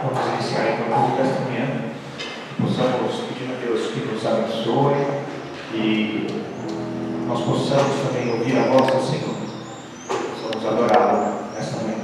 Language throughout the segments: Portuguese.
Vamos iniciar então o culto desta manhã. Possamos pedir a Deus que nos abençoe e nós possamos também ouvir a voz do Senhor. Possamos adorá-lo nesta manhã.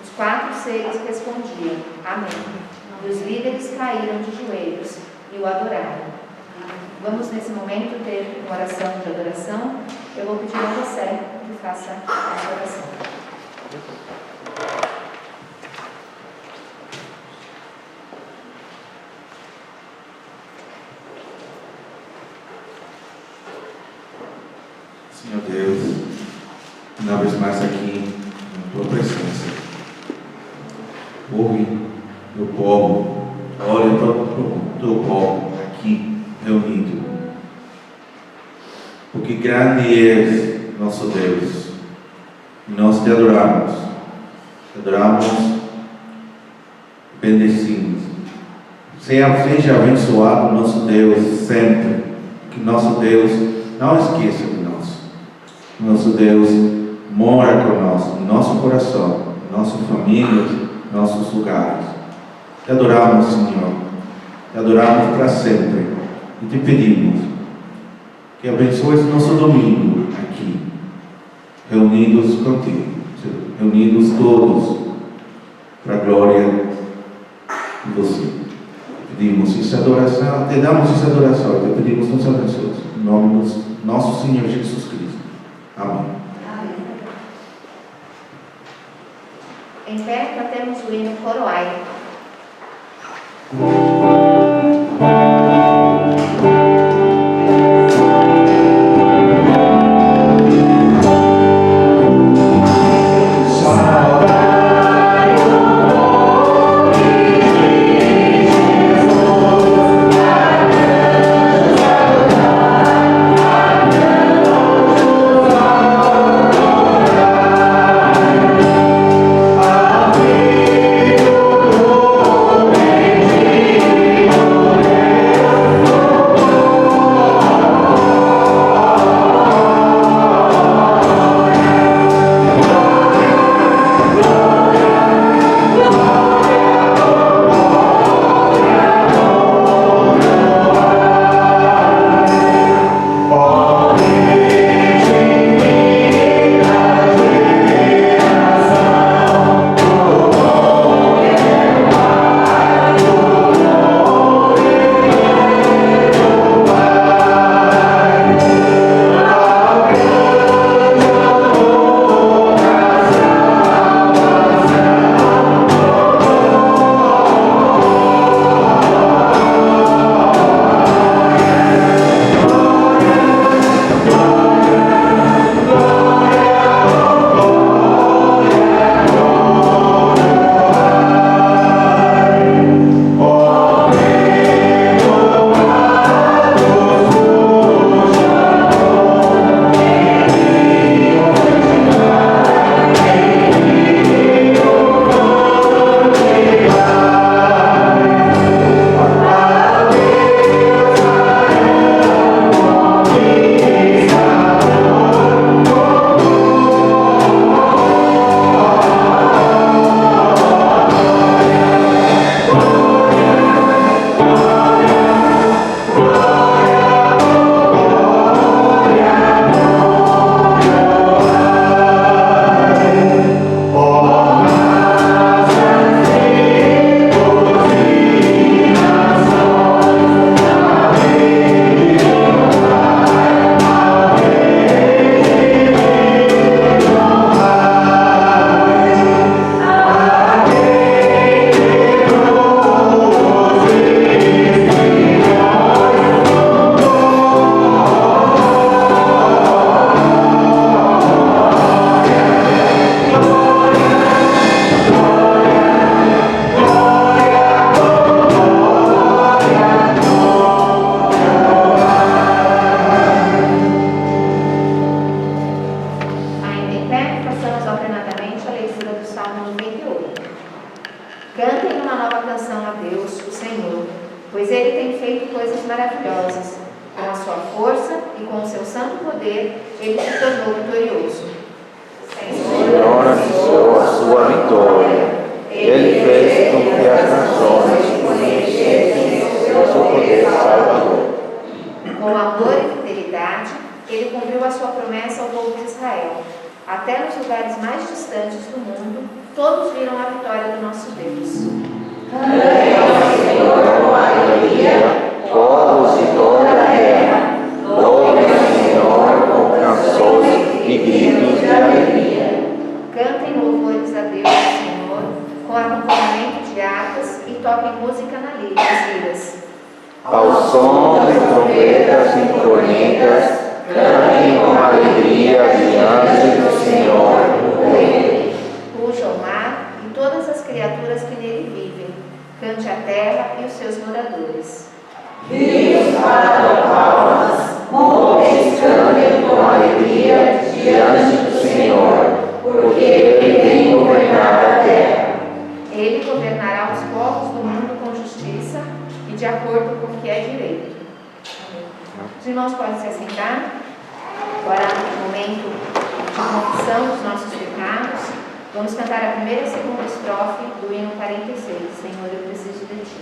Os 4 seres respondiam, amém. E os líderes caíram de joelhos e o adoraram. Vamos nesse momento ter uma oração de adoração. Eu vou pedir a você que faça essa oração. Senhor Deus, uma vez mais aqui na Tua presença, ouve meu povo, olha para o Teu povo aqui reunido, porque grande é nosso Deus, e nós Te adoramos, bendecimos. Seja abençoado nosso Deus sempre, que nosso Deus não esqueça de nós. Nosso Deus mora conosco, no nosso coração, em nossas famílias, em nossos lugares. Te adoramos, Senhor. Te adoramos para sempre. E te pedimos que abençoes nosso domingo aqui, reunidos contigo, reunidos todos para a glória de você. Te pedimos essa adoração, te damos essa adoração e te pedimos nos abençoes. Em nome do nosso Senhor Jesus Cristo. Amém. Amém. Em pé, cantemos o hino Coroai. som de trombetas e cornetas, cantem com alegria diante do Senhor, o Rei. Ruja o mar e todas as criaturas que nele vivem, cante a terra e os seus moradores. Rios batam palmas, montes cantem com alegria diante do Senhor, porque Ele vem governar a terra. Ele governará os povos do mundo com justiça e de acordo com o que é direito. Os irmãos podem se assentar. Agora, no momento de confissão dos nossos pecados, vamos cantar a primeira e a segunda estrofe do hino 46. Senhor, eu preciso de Ti.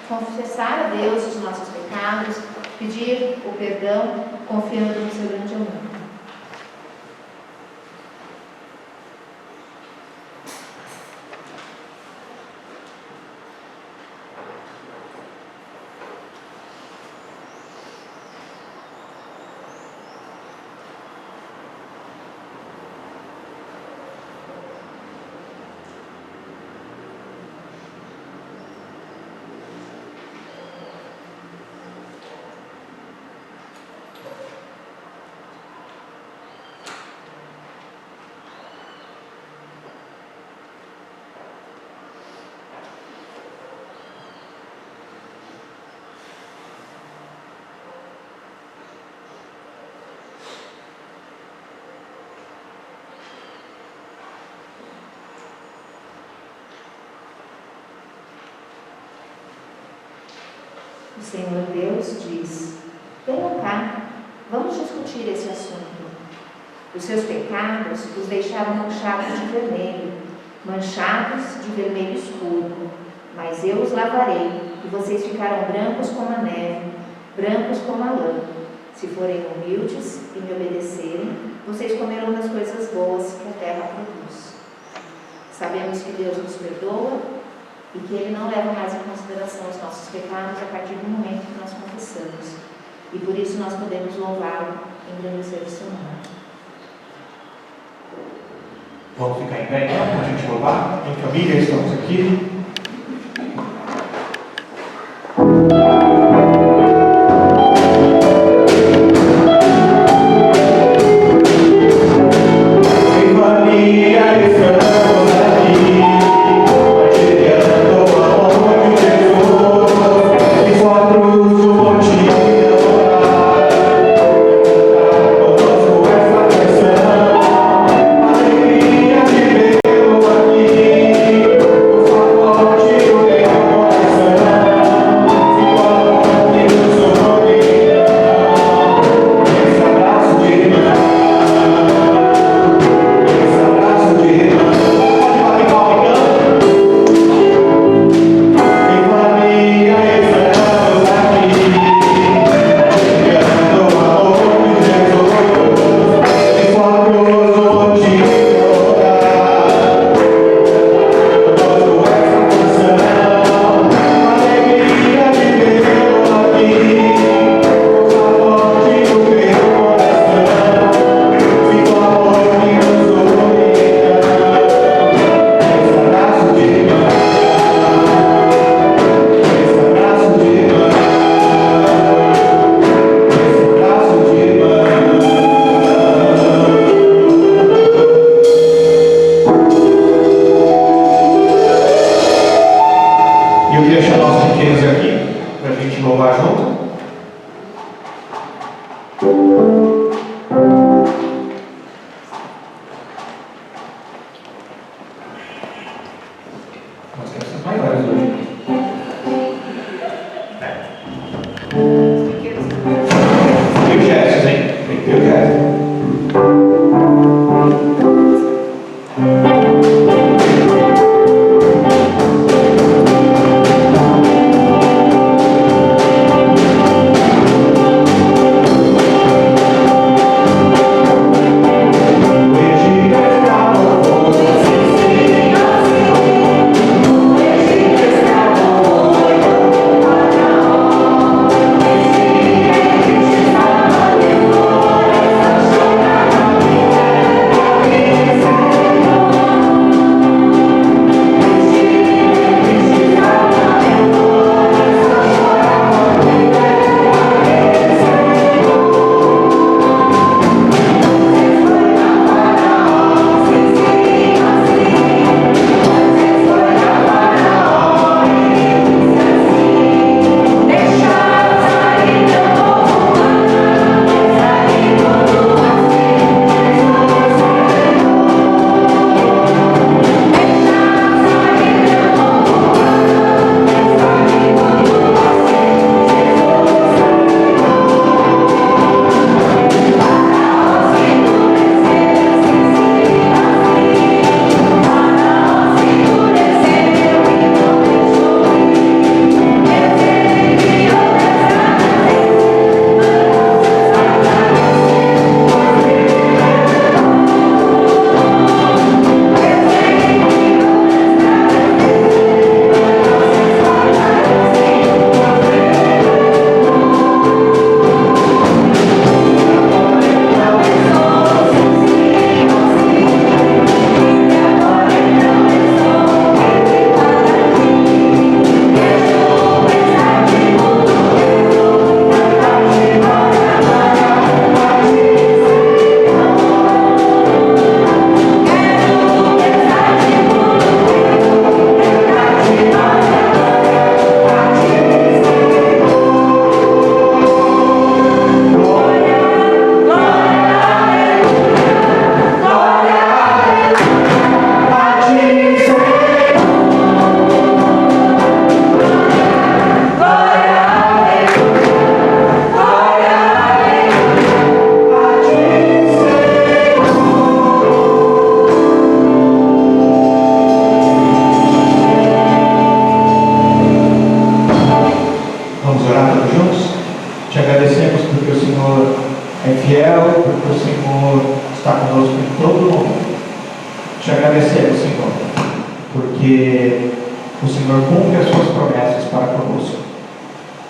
Confessar a Deus os nossos pecados, pedir o perdão, confiando no seu grande amor. O Senhor Deus diz: venham cá, vamos discutir esse assunto. Os seus pecados os deixaram manchados de vermelho escuro, mas eu os lavarei, e vocês ficarão brancos como a neve, brancos como a lã. Se forem humildes e me obedecerem, vocês comerão das coisas boas que a terra produz. Sabemos que Deus nos perdoa e que Ele não leva mais em consideração os nossos pecados a partir do momento que nós confessamos. E por isso nós podemos louvá-lo, engrandecer o seu nome. Vamos ficar em pé então, para a gente louvar. Em família, estamos aqui. Por louvar junto? Nós temos essas maiores hoje. E os gestos, hein? Tem que ter o gesto.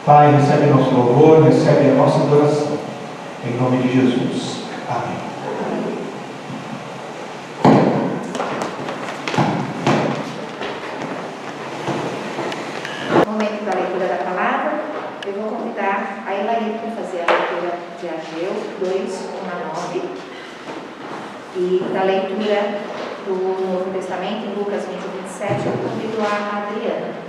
Pai, recebe nosso louvor, recebe a nossa adoração. Em nome de Jesus. Amém. No momento da leitura da palavra, eu vou convidar a Elaine para fazer a leitura de Ageu 2, 1 a 9. E da leitura do Novo Testamento, em Lucas 20, 27, eu convido a Adriana.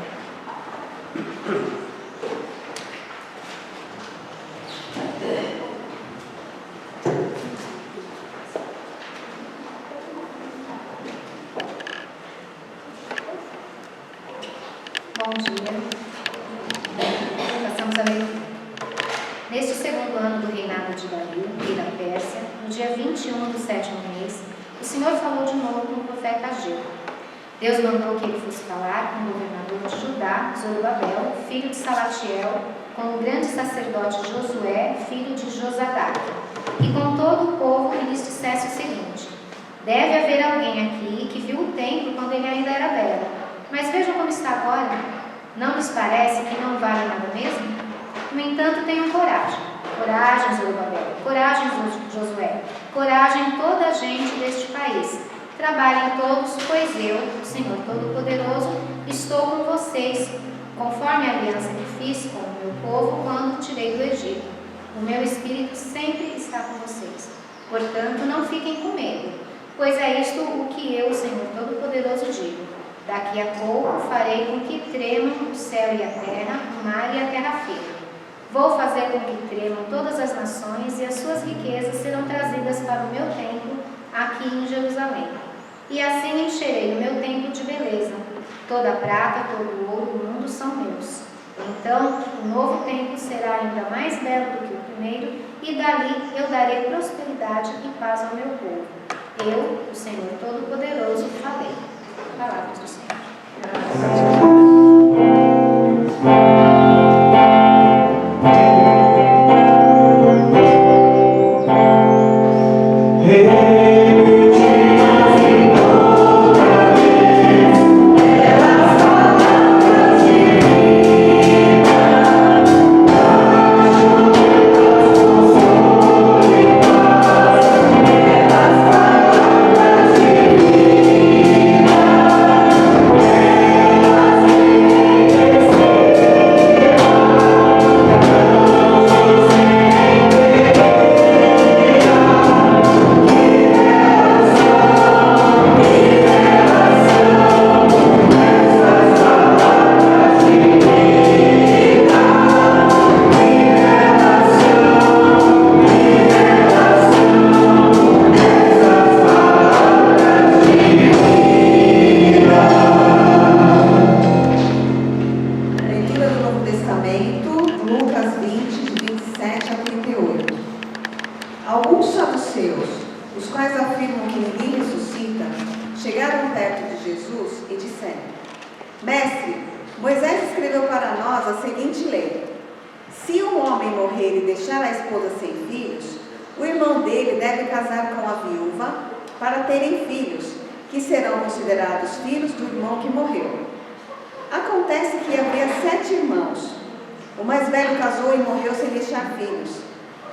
Bom dia. Passamos a leitura. Neste segundo ano do reinado de Dario, rei da Pérsia, no dia 21 do 7º mês, o Senhor falou de novo com o profeta Ageu. Deus mandou que ele fosse falar com o governador de Judá, Zorobabel, filho de Salatiel, com o grande sacerdote Josué, filho de Josadac, e com todo o povo e lhes dissesse o seguinte: deve haver alguém aqui que viu o templo quando ele ainda era belo, mas vejam como está agora. Não lhes parece que não vale nada mesmo? No entanto, tenham coragem. Coragem, Zorobabel. Coragem, Josué. Coragem, toda a gente deste país. Trabalhem todos, pois eu, o Senhor Todo-Poderoso, estou com vocês, conforme a aliança que fiz com o meu povo quando tirei do Egito. O meu Espírito sempre está com vocês. Portanto, não fiquem com medo, pois é isto o que eu, o Senhor Todo-Poderoso, digo. Daqui a pouco farei com que tremam o céu e a terra, o mar e a terra firme. Vou fazer com que tremam todas as nações e as suas riquezas serão trazidas para o meu templo aqui em Jerusalém. E assim encherei o meu templo de beleza. Toda a prata, todo o ouro do mundo são meus. Então o novo templo será ainda mais belo do que o primeiro, e dali eu darei prosperidade e paz ao meu povo. Eu, o Senhor Todo-Poderoso, falei. Palavras do Senhor.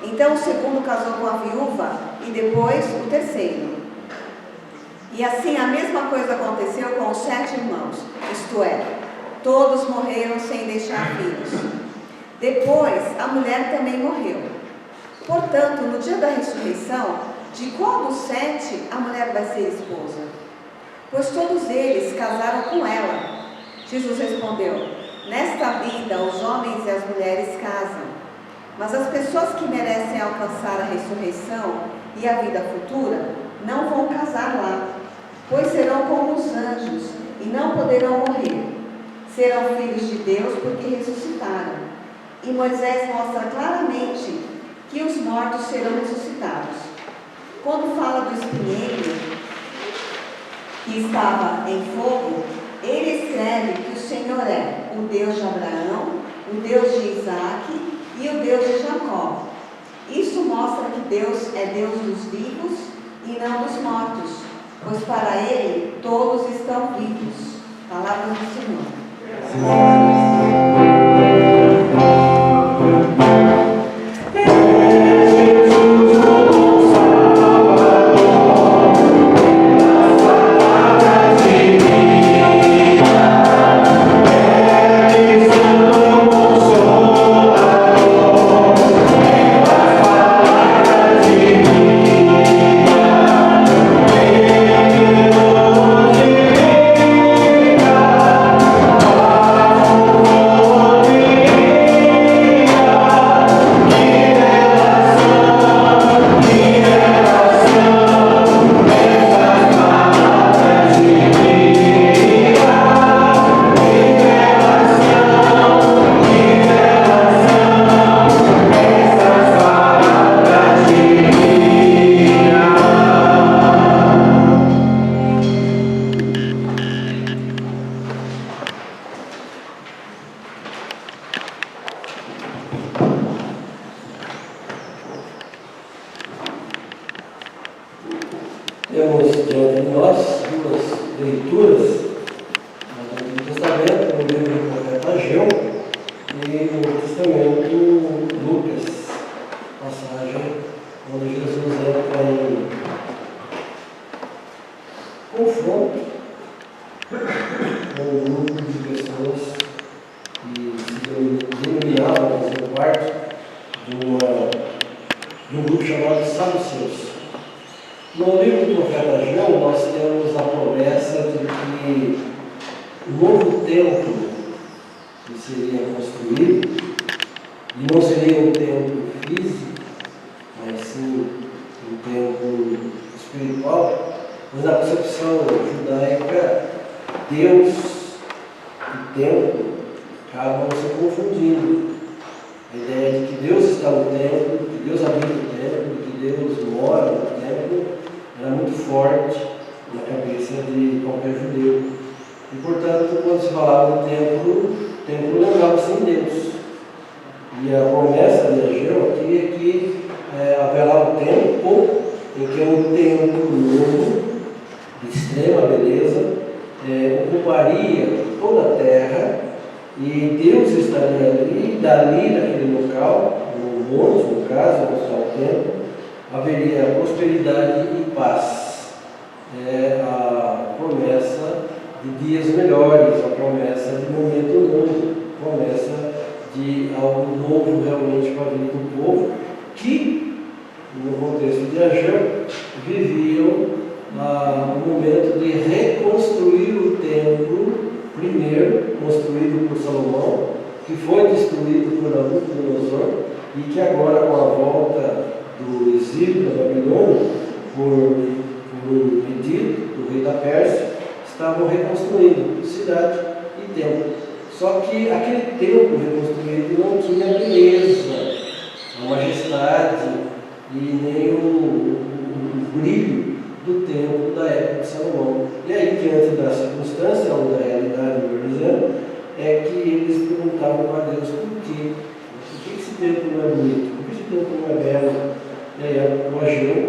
Então o segundo casou com a viúva e depois o terceiro. E assim a mesma coisa aconteceu com os 7 irmãos, isto é, todos morreram sem deixar filhos. Depois a mulher também morreu. Portanto, no dia da ressurreição, de qual dos 7 a mulher vai ser esposa? Pois todos eles casaram com ela. Jesus respondeu: nesta vida os homens e as mulheres casam. Mas as pessoas que merecem alcançar a ressurreição e a vida futura não vão casar lá, pois serão como os anjos e não poderão morrer. Serão filhos de Deus porque ressuscitaram. E Moisés mostra claramente que os mortos serão ressuscitados. Quando fala do espinheiro que estava em fogo, ele escreve que o Senhor é o Deus de Abraão, o Deus de Isaque e o Deus de Jacó. Isso mostra que Deus é Deus dos vivos e não dos mortos, pois para Ele todos estão vivos. Palavra do Senhor. Temos diante de nós duas leituras do Antigo Testamento, no livro do profeta Ageu e no Novo Testamento Lucas, passagem onde Jesus entra em confronto com um grupo de pessoas que se denominavam fazer parte de um grupo chamado Saduceus. No livro do profeta Ageu, nós temos a promessa de que o novo templo que seria construído E não seria um templo físico, mas sim um templo espiritual. Mas na concepção judaica, Deus e templo acabam se confundindo. A ideia de que Deus está no templo, que Deus habita no templo, que Deus mora no templo, era muito forte na cabeça de qualquer judeu. E, portanto, quando se falava do templo, o templo lembrava-se em Deus. E a promessa de Ageu aqui é que haverá um tempo em que um templo novo, de extrema beleza, ocuparia toda a terra, e Deus estaria ali, dali naquele local, no monte, no caso, onde está o templo, haveria prosperidade e paz. É a promessa de dias melhores, a promessa de momento novo, a promessa de algo novo realmente para a vida do povo, que, no contexto de Ageu, viviam um momento de reconstruir o templo, primeiro construído por Salomão, que foi destruído por Nabucodonosor, e que agora, com a volta do exílio da Babilônia, por um pedido do rei da Pérsia, estavam reconstruindo cidade e templo. Só que aquele templo reconstruído não tinha beleza, a majestade e nem o brilho do templo da época de Salomão. E aí, diante da circunstância, ou da realidade, melhor dizendo, é que eles perguntavam para Deus por quê? Por que esse templo não é bonito? Por que esse templo não é belo? E aí, o Ageu,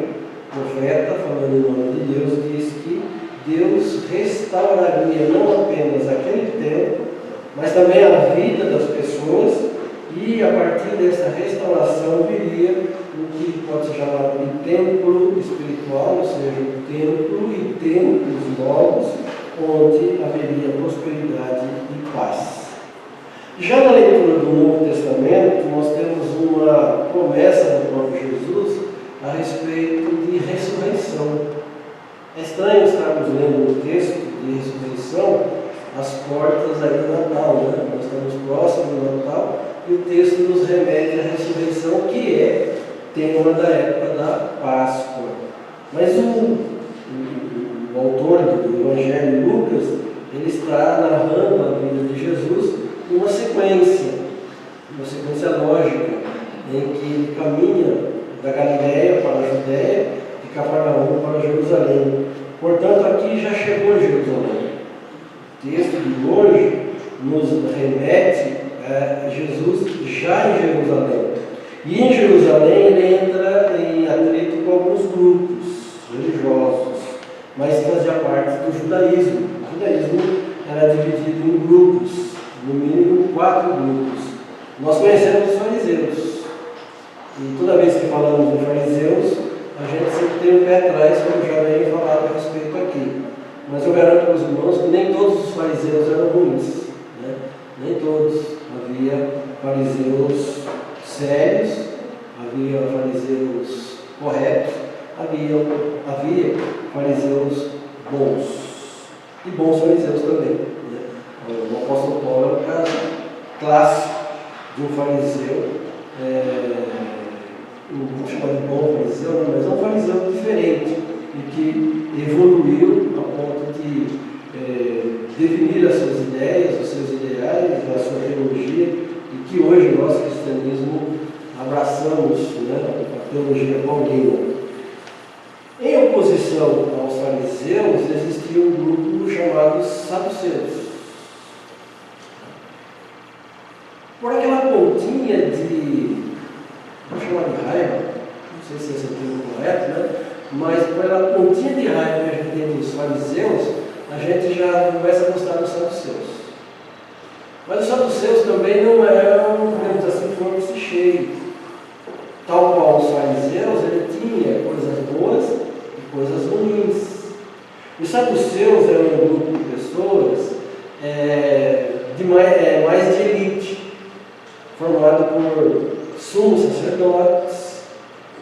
profeta, falando em nome de Deus, diz que Deus restauraria não apenas aquele templo, mas também a vida das pessoas, e a partir dessa restauração viria o que pode ser chamado de templo espiritual, ou seja, o templo e templos novos, onde haveria prosperidade e paz. Já na leitura do Novo Testamento, nós temos uma promessa do próprio Jesus a respeito de ressurreição. É estranho estarmos lendo um texto de ressurreição às portas aí do Natal, né? Nós estamos próximos do Natal e o texto nos remete à ressurreição, que é tema da época da Páscoa. Mas o autor do Evangelho, Lucas, ele está narrando a vida de Jesus uma sequência lógica, em que ele caminha da Galileia para a Judéia, de Cafarnaum para Jerusalém. Portanto, aqui já chegou em Jerusalém. O texto de hoje nos remete a Jesus já em Jerusalém. E em Jerusalém ele entra em atrito com alguns grupos religiosos, mas fazia parte do judaísmo. O judaísmo era dividido em grupos, no mínimo 4 grupos. Nós conhecemos os fariseus. E toda vez que falamos de fariseus, a gente sempre tem um pé atrás, como já venho falado a respeito aqui. Mas eu garanto para os irmãos que nem todos os fariseus eram ruins, né? Nem todos. Havia fariseus sérios, havia fariseus corretos, havia fariseus bons. E bons fariseus também, né? O apóstolo Paulo é um caso clássico de um fariseu, não vou chamar de bom fariseu, mas é um fariseu diferente e que evoluiu a ponto de definir as suas ideias, os seus ideais, a sua teologia, e que hoje nós, cristianismo, abraçamos, né, a teologia paulina. Em oposição aos fariseus, existia um grupo chamado saduceus. Por aquela pontinha de, vou chamar de raiva, não sei se esse é o termo correto, né? Mas pela pontinha de raiva que a gente tem dos fariseus, a gente já começa a gostar dos saduceus. Mas os saduceus também não eram, digamos assim, força cheia. Tal qual os fariseus, ele tinha coisas boas e coisas ruins. Os saduceus eram um grupo de pessoas mais de elite, formado por sumos sacerdotes,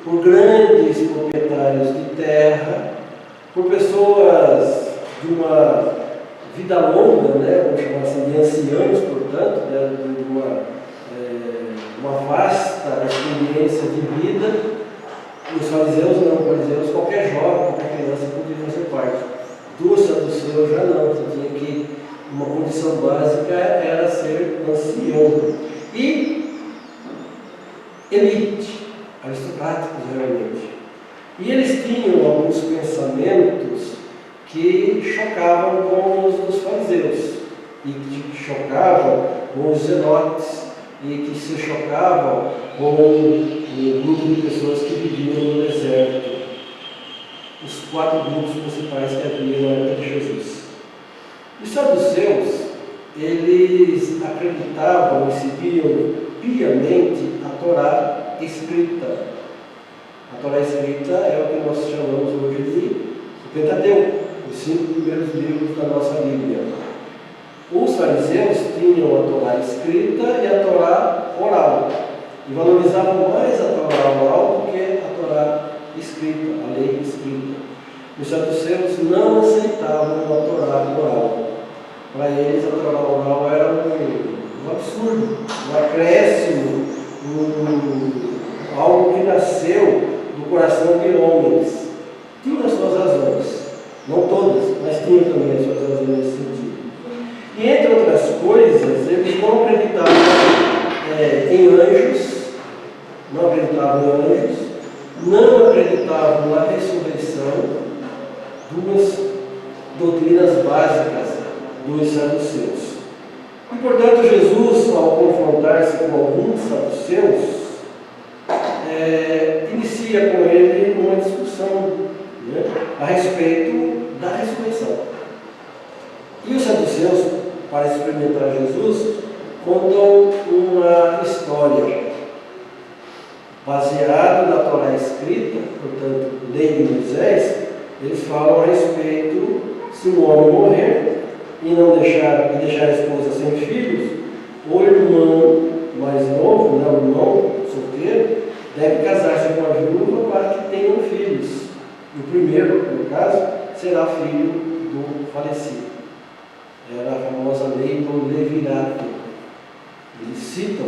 por grandes proprietários de terra, por pessoas de uma vida longa, né, vamos chamar assim, de anciãos, portanto, né, de uma uma vasta experiência de vida. E os fariseus não, os fariseus, qualquer jovem, qualquer criança podia fazer parte. Dos saduceus já não, você tinha que, uma condição básica era ser ancião. E elite, aristocráticos realmente. E eles tinham alguns pensamentos que chocavam com os dos fariseus, e que chocavam com os zelotes, e que se chocavam com o grupo de pessoas que viviam no deserto. Os 4 grupos principais que havia na época de Jesus. Os saduceus, eles acreditavam e seguiam piamente a Torá escrita. A Torá escrita é o que nós chamamos hoje de Pentateuco, os 5 primeiros livros da nossa Bíblia. Os fariseus tinham a Torá escrita e a Torá oral, e valorizavam mais a Torá oral do que a Torá escrita, a lei escrita. Os saduceus não aceitavam a Torá oral. Para eles, a Torá oral era um absurdo, um acréscimo, algo que nasceu do coração de homens. Tinha as suas razões, não todas, mas tinha também as suas razões nesse sentido. E entre outras coisas, eles não acreditavam em anjos, não acreditavam na ressurreição, 2 doutrinas básicas dos saduceus. E, portanto, Jesus, ao confrontar-se com alguns saduceus, inicia com ele uma discussão, né, a respeito da ressurreição. E os saduceus, para experimentar Jesus, contam uma história baseada na Torá escrita, portanto, lei de Moisés. Eles falam a respeito, se um homem morrer e deixar a esposa sem filhos, o irmão mais novo, né, o irmão solteiro, deve casar-se com a viúva para que tenham filhos. E o primeiro, no caso, será filho do falecido. Era a famosa lei do levirato. Eles citam,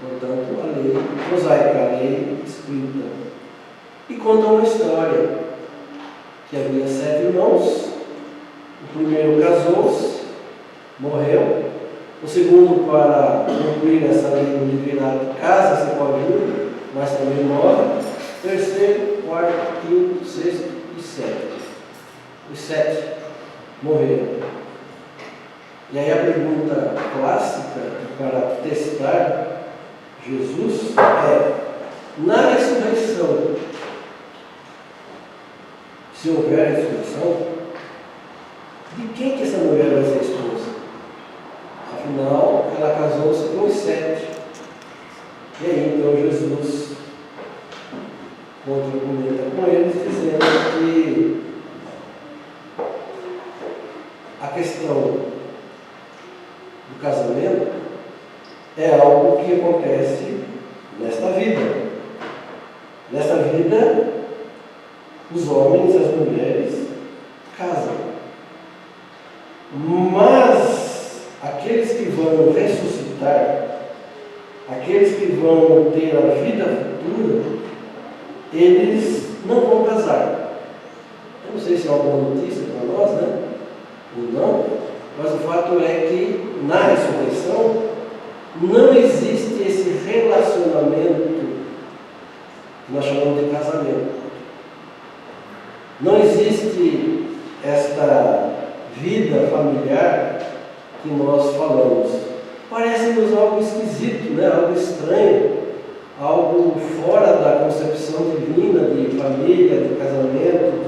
portanto, a lei mosaica, a lei escrita. E contam uma história, que havia 7 irmãos. O primeiro casou-se, morreu. O segundo, para concluir essa lei do levirato, casa-se com a viúva, mas também morre. Terceiro, quarto, quinto, sexto e 7. Os 7 morreram. E aí a pergunta clássica para testar Jesus é: na ressurreição, se houver ressurreição, de quem que essa mulher vai ser esposa? Afinal, ela casou-se com os 7. E aí então Jesus contra-argumenta com eles, dizendo que a questão do casamento é algo que acontece nesta vida. Nesta vida, os homens e as mulheres casam. Mas aqueles que vão ressuscitar, aqueles que vão ter a vida futura, eles não vão casar. Eu não sei se é alguma notícia para nós, né? Ou não, mas o fato é que na ressurreição não existe esse relacionamento que nós chamamos de casamento. Não existe esta vida familiar que nós falamos. Parece-nos algo esquisito, né? Algo estranho, algo fora da concepção divina de família, de casamento,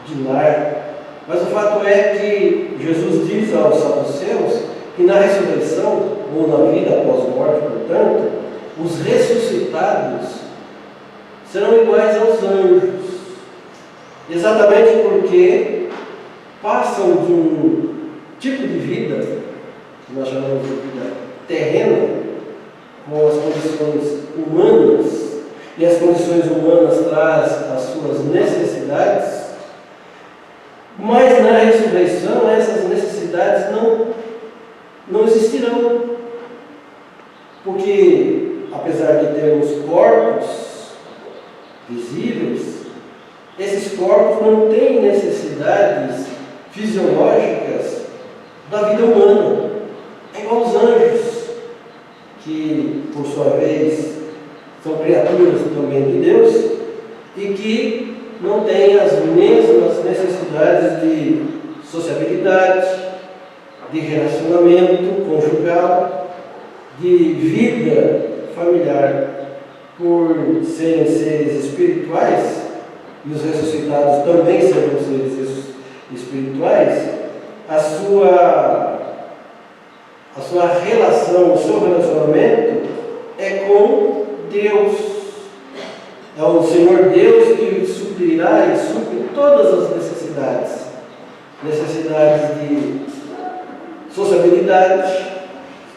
de lar. Mas o fato é que Jesus diz aos saduceus que na ressurreição, ou na vida após a morte, portanto, os ressuscitados serão iguais aos anjos. Exatamente porque passam de um tipo de vida, que nós chamamos de vida terrena, com as condições humanas, e as condições humanas trazem as suas necessidades, mas na ressurreição essas necessidades não existirão, porque porque, apesar de termos corpos visíveis, esses corpos não têm necessidades fisiológicas da vida humana. É igual aos anjos, que, por sua vez, são criaturas também de Deus e que não têm as mesmas necessidades de sociabilidade, de relacionamento conjugal, de vida familiar. Por serem seres espirituais, e os ressuscitados também serão seres espirituais, a sua relação, o seu relacionamento é com Deus. É o Senhor Deus que suprirá e supre todas as necessidades. Necessidades de sociabilidade,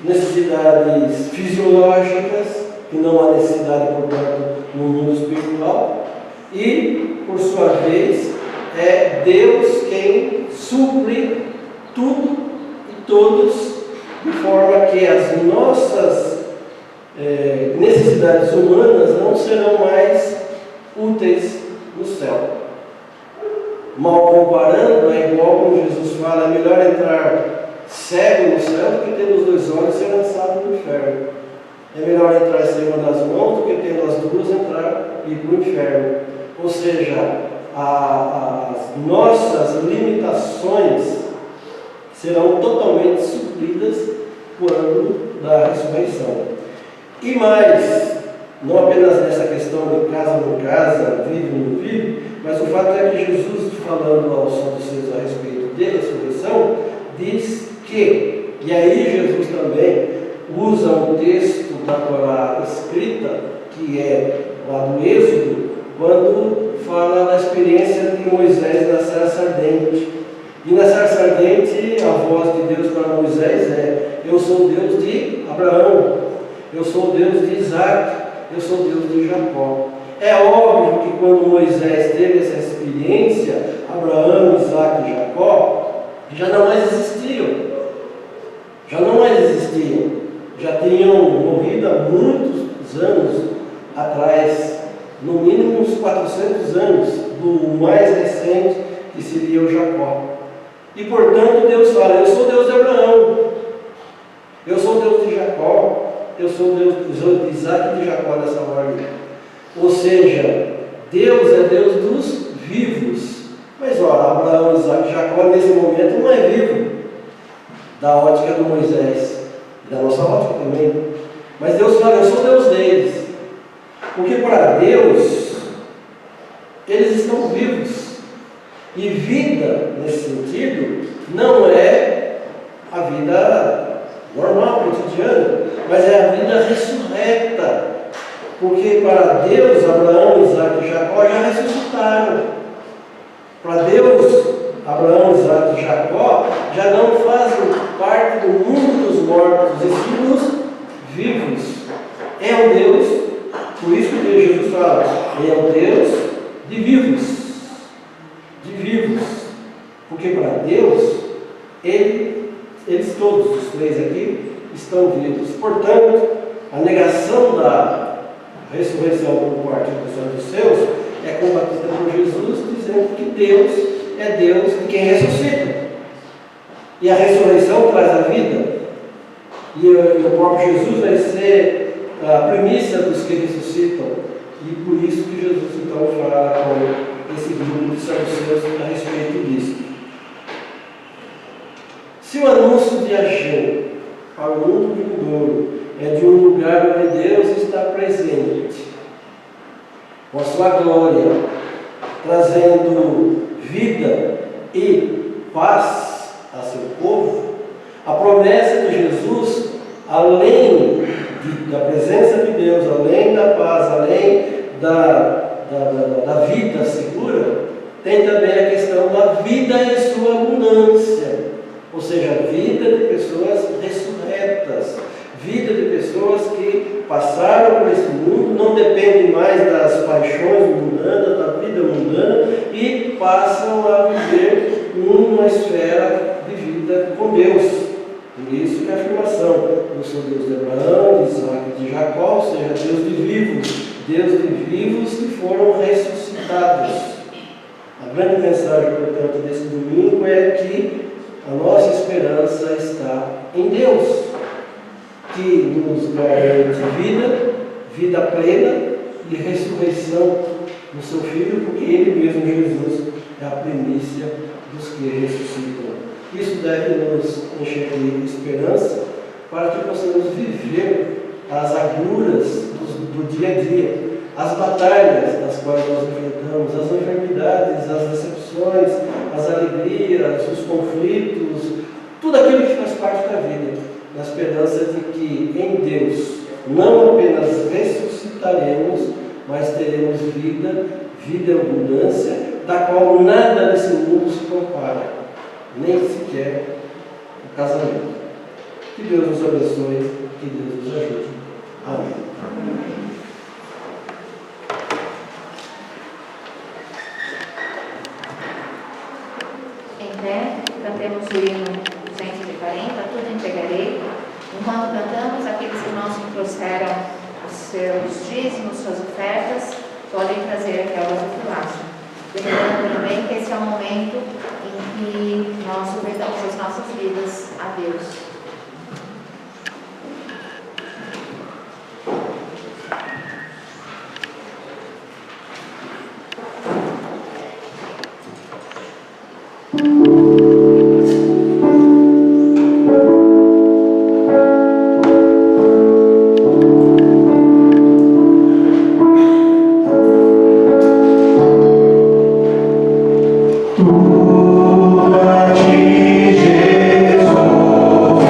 necessidades fisiológicas, que não há necessidade, portanto, no mundo espiritual. E, por sua vez, é Deus quem supre tudo e todos, de forma que as nossas necessidades humanas não serão mais úteis no céu. Mal comparando, é igual como Jesus fala, é melhor entrar cego no céu do que tendo os 2 olhos e ser lançado no inferno. É melhor entrar sem uma das mãos do que tendo as 2 entrar e ir para o inferno. Ou seja, as nossas limitações serão totalmente supridas quando da ressurreição. E mais, não apenas nessa questão de casa não casa, vive ou não vive, mas o fato é que Jesus, falando aos saduceus a respeito da ressurreição, diz que, e aí Jesus também usa um texto da Torá escrita, que é lá do Êxodo, quando fala da experiência de Moisés na sarça ardente. E na sarça ardente, a voz de Deus para Moisés é: eu sou o Deus de Abraão, eu sou o Deus de Isaac, eu sou o Deus de Jacó. É óbvio que quando Moisés teve essa experiência, Abraão, Isaac e Jacó já não mais existiam. Já não mais existiam. Já tinham morrido há muitos anos atrás, no mínimo uns 400 anos, do mais recente, que seria o Jacó. E portanto Deus fala: eu sou Deus de Abraão, eu sou Deus de Jacó, eu sou Deus de Isaac e de Jacó, dessa ordem. Ou seja, Deus é Deus dos vivos. Mas olha, Abraão, Isaac e Jacó nesse momento não é vivo, da ótica do Moisés, da nossa ótica também. Mas Deus fala: eu sou Deus deles. Porque para Deus, eles estão vivos. E vida, nesse sentido, não é a vida normal, cotidiana, mas é a vida ressurreta. Porque para Deus, Abraão, Isaac e Jacó já ressuscitaram. Para Deus, Abraão, Isaac e Jacó já não fazem parte do mundo dos mortos, e sim dos vivos. É um Deus, por isso que Jesus fala, é o Deus de vivos. De vivos. Porque para Deus, eles todos, os 3 aqui, estão vivos. Portanto, a negação da ressurreição por parte dos saduceus é combatida por Jesus, dizendo que Deus é Deus de quem ressuscita. E a ressurreição traz a vida. E o próprio Jesus vai ser a primícia dos que ressuscitam. E por isso que Jesus então fala com esse grupo de saduceus a respeito disso. Se o anúncio de Ageu para o mundo vindouro é de um lugar onde Deus está presente, com a sua glória, trazendo vida e paz a seu povo, a promessa de Jesus, além da presença de Deus, além da paz, além da vida segura, tem também a questão da vida em sua abundância, ou seja, vida de pessoas ressurretas, vida de pessoas que passaram por esse mundo, não dependem mais das paixões mundanas, da vida mundana, e passam a viver numa esfera de vida com Deus. Por isso que a afirmação: eu sou Deus de Abraão, de Isaac e de vivos que foram ressuscitados. A grande mensagem, portanto, desse domingo é que a nossa esperança está em Deus, que nos garante vida plena e ressurreição no seu Filho, porque Ele mesmo, Jesus, é a primícia dos que ressuscitam. Isso deve nos encher de esperança para que possamos viver as agruras do dia a dia, as batalhas das quais nós enfrentamos, as enfermidades, as decepções, as alegrias, os conflitos, tudo aquilo que faz parte da vida, na esperança de que em Deus não apenas ressuscitaremos, mas teremos vida em abundância, da qual nada nesse mundo se compara, nem sequer o casamento. Que Deus nos abençoe, que Deus nos ajude. Amém. Em pé, cantemos o hino 140, tudo entregarei. Enquanto cantamos, aqueles irmãos que trouxeram os seus dízimos, suas ofertas, podem trazer aqui ao vaso. Lembrando também que esse é o momento em que nós submetamos as nossas vidas a Deus. Tu a ti, Jesus.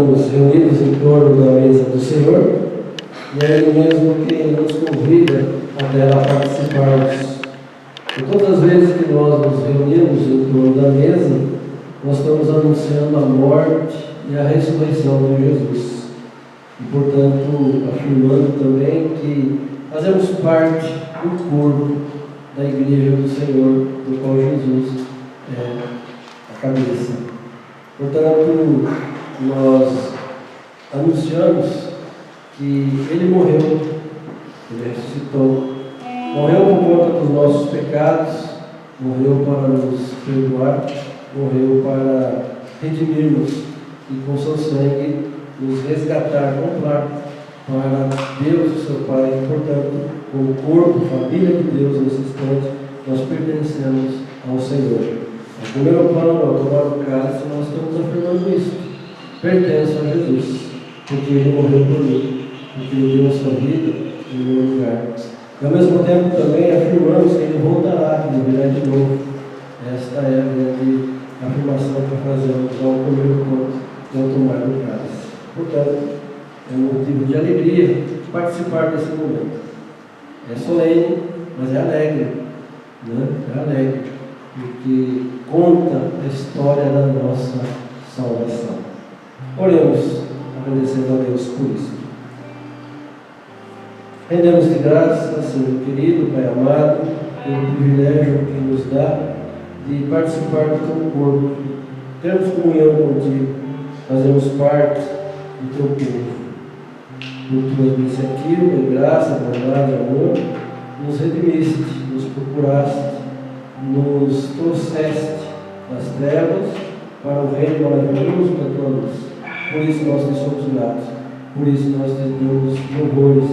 estamos reunidos em torno da mesa do Senhor, e é Ele mesmo quem nos convida a dela participarmos. E todas as vezes que nós nos reunimos em torno da mesa, nós estamos anunciando a morte e a ressurreição de Jesus. E, portanto, afirmando também que fazemos parte do corpo da Igreja do Senhor, do qual Jesus é a cabeça. Portanto, nós anunciamos que Ele morreu, Ele ressuscitou, morreu por conta dos nossos pecados, morreu para nos perdoar, morreu para redimir-nos e com seu sangue nos resgatar, comprar para Deus e seu Pai. Portanto, como corpo, família de Deus, nesse instante, nós pertencemos ao Senhor. Ao comer o pão, ao tomar o cálice, nós estamos afirmando isso. Pertenço a Jesus, porque Ele morreu por mim, porque Ele deu a sua vida em meu lugar. E ao mesmo tempo também afirmamos que Ele voltará, que Ele virá de novo. Esta é a grande afirmação que fazemos ao comer o pão e ao tomar o cálice. Portanto, é um motivo de alegria participar desse momento. É solene, mas é alegre, né? É alegre, porque conta a história da nossa salvação. Oremos, agradecendo a Deus por isso. Rendemos de graça, Senhor querido, Pai amado, pelo privilégio que nos dá de participar do Teu corpo, termos comunhão contigo, fazemos parte do Teu povo. Por Tua iniciativa, graça, bondade, amor, nos redimiste, nos procuraste, nos trouxeste das trevas para o reino maravilhoso da Tua luz. Por isso nós te somos gratos, por isso nós te damos louvores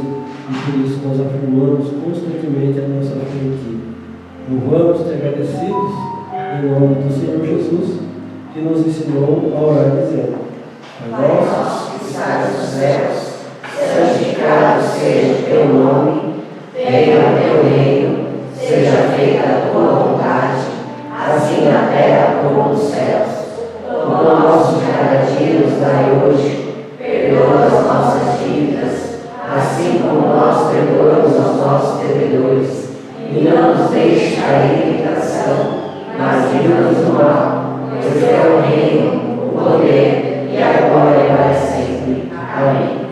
e por isso nós afirmamos constantemente a nossa fé em Ti. Louvamos-te agradecidos em nome do Senhor Jesus, que nos ensinou a orar dizendo: Pai nosso que estás nos céus, santificado seja o Teu nome, venha o Teu reino, seja feita a Tua vontade, assim na terra como nos céus. O pão nosso de cada dia nos dai hoje, perdoa as nossas dívidas, assim como nós perdoamos aos nossos devedores. E não nos deixe cair em tentação, mas livra-nos do mal, pois é o reino, o poder e a glória para sempre. Amém.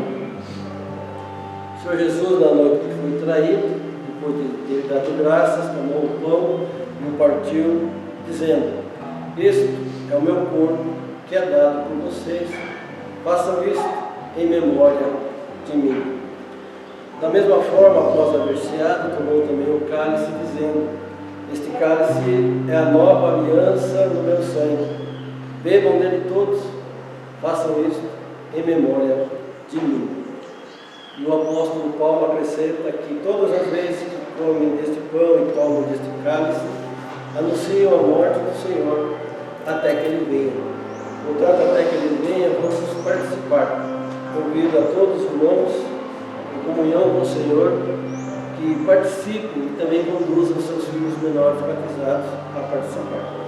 Senhor Jesus, na noite que foi traído, depois de ter dado graças, tomou o pão e o partiu, dizendo: Este é o meu corpo que é dado por vocês, façam isto em memória de mim. Da mesma forma, após haver ceado, tomou também o cálice, dizendo: Este cálice é a nova aliança no meu sangue. Bebam dele todos, façam isto em memória de mim. E o apóstolo Paulo acrescenta que todas as vezes que comem deste pão e tomam deste cálice, anunciam a morte do Senhor até que Ele venha. Portanto, até que Ele venha, vamos participar. Convido a todos os irmãos em comunhão com o Senhor que participem e também conduzam seus filhos menores batizados a participar.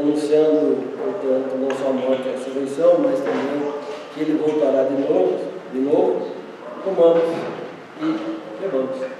anunciando, portanto, não só a morte e a ressurreição, mas também que ele voltará de novo, comamos e bebamos.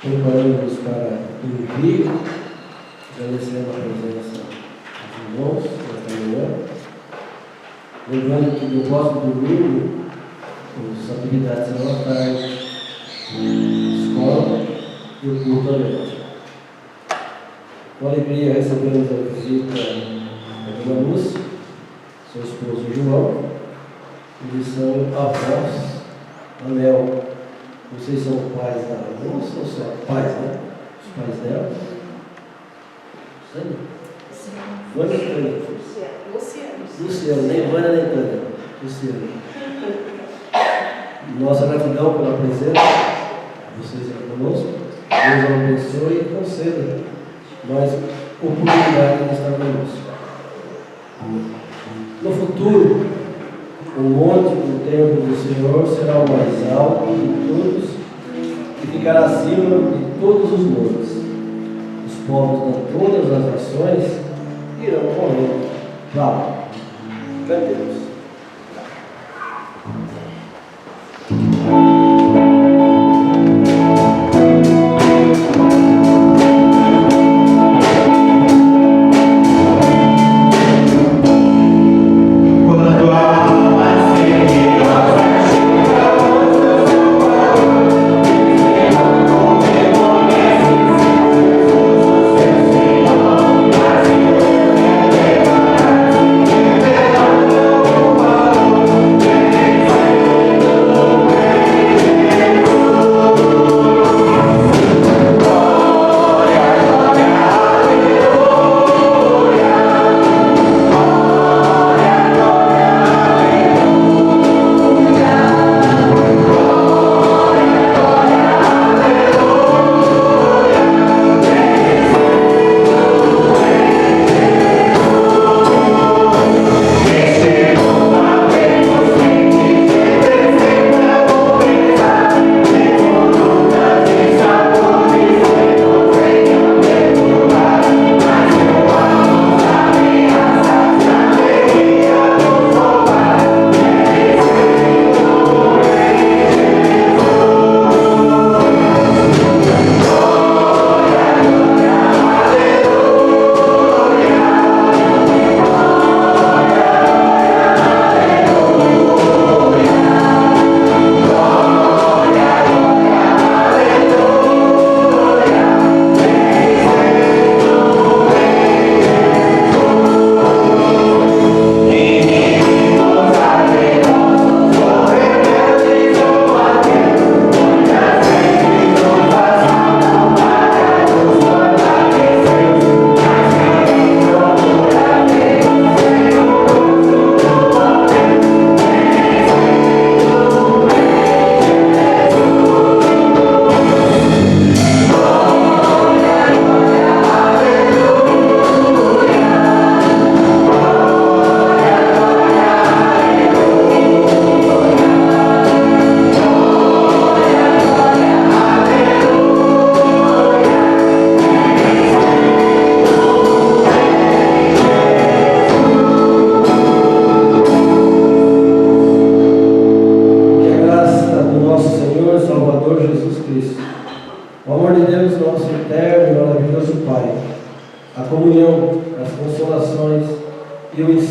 Preparamos-nos para ouvir, agradecendo a presença dos irmãos nesta manhã. Lembrando que no próximo domingo, as atividades serão à tarde, escola e o culto à noite. Com alegria recebemos a visita da Dona Lúcia, seu esposo João, eles são avós, Anel. Vocês são pais da moça ou são pais, né? Os pais dela? Sânia? Vânia e Tânia? Luciano, nem Vânia nem Tânia. Luciano. Nossa gratidão pela presença de vocês aqui conosco. Deus abençoe e conceda mais oportunidade de estar conosco. No futuro, o monte do templo do Senhor será o mais alto de todos e ficará acima de todos os montes. Os povos de todas as nações irão correndo para lá. Cantemos.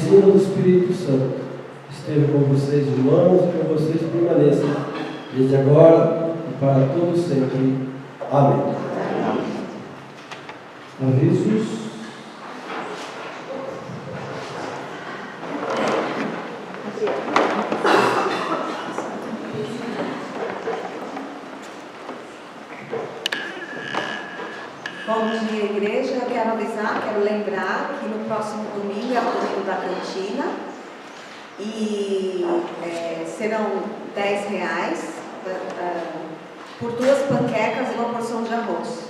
ensino do Espírito Santo esteja com vocês, irmãos, e com vocês permaneça desde agora e para todos sempre. Amém. Avisos. Como dia igreja, eu quero avisar, quero lembrar que no próximo domingo é o domingo da cantina e serão R$10 por 2 panquecas e uma porção de arroz.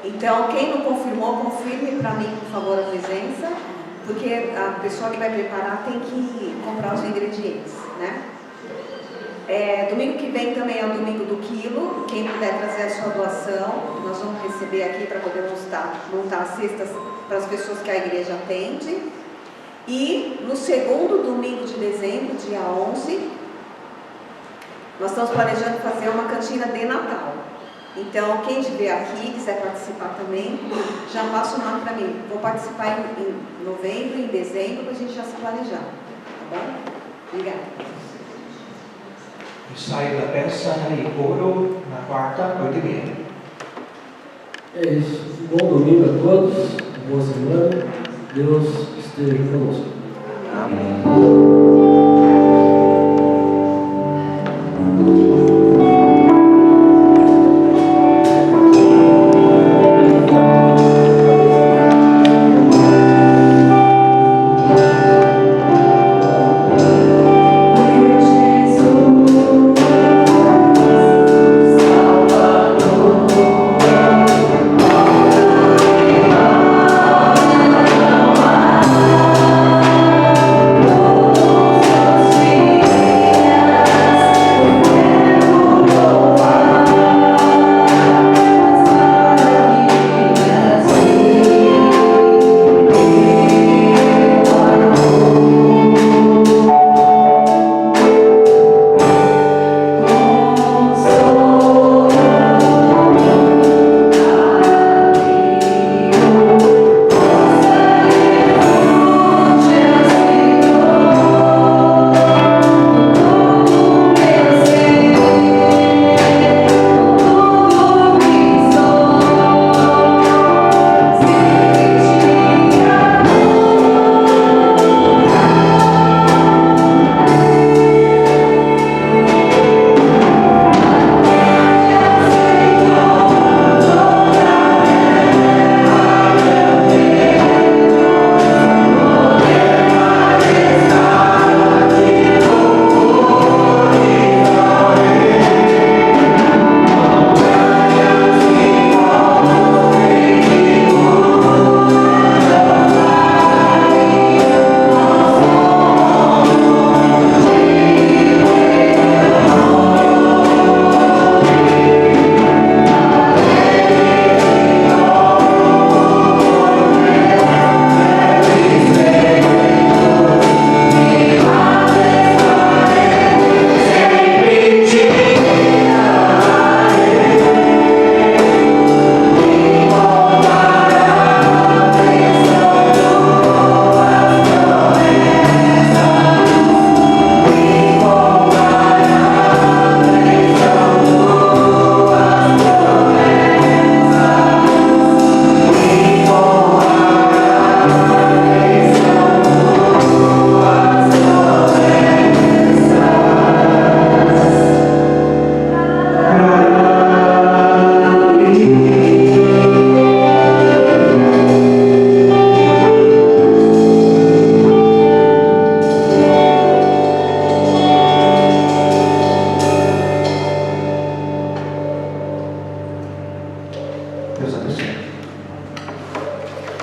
Então, quem não confirmou, confirme para mim, por favor, a presença, porque a pessoa que vai preparar tem que comprar os ingredientes, né? Domingo que vem também é o domingo do quilo. Quem puder trazer a sua doação, nós vamos receber aqui para poder montar as cestas para as pessoas que a igreja atende. E no segundo domingo de dezembro, dia 11, nós estamos planejando fazer uma cantina de Natal. Então, quem estiver aqui, quiser participar também, já passa o nome para mim. Vou participar em novembro, em dezembro, para a gente já se planejar. Tá bom? Obrigada. Ensaio da peça e coro na quarta, 8h30. É isso. Bom domingo a todos. Boa semana. Deus esteja conosco. Amém.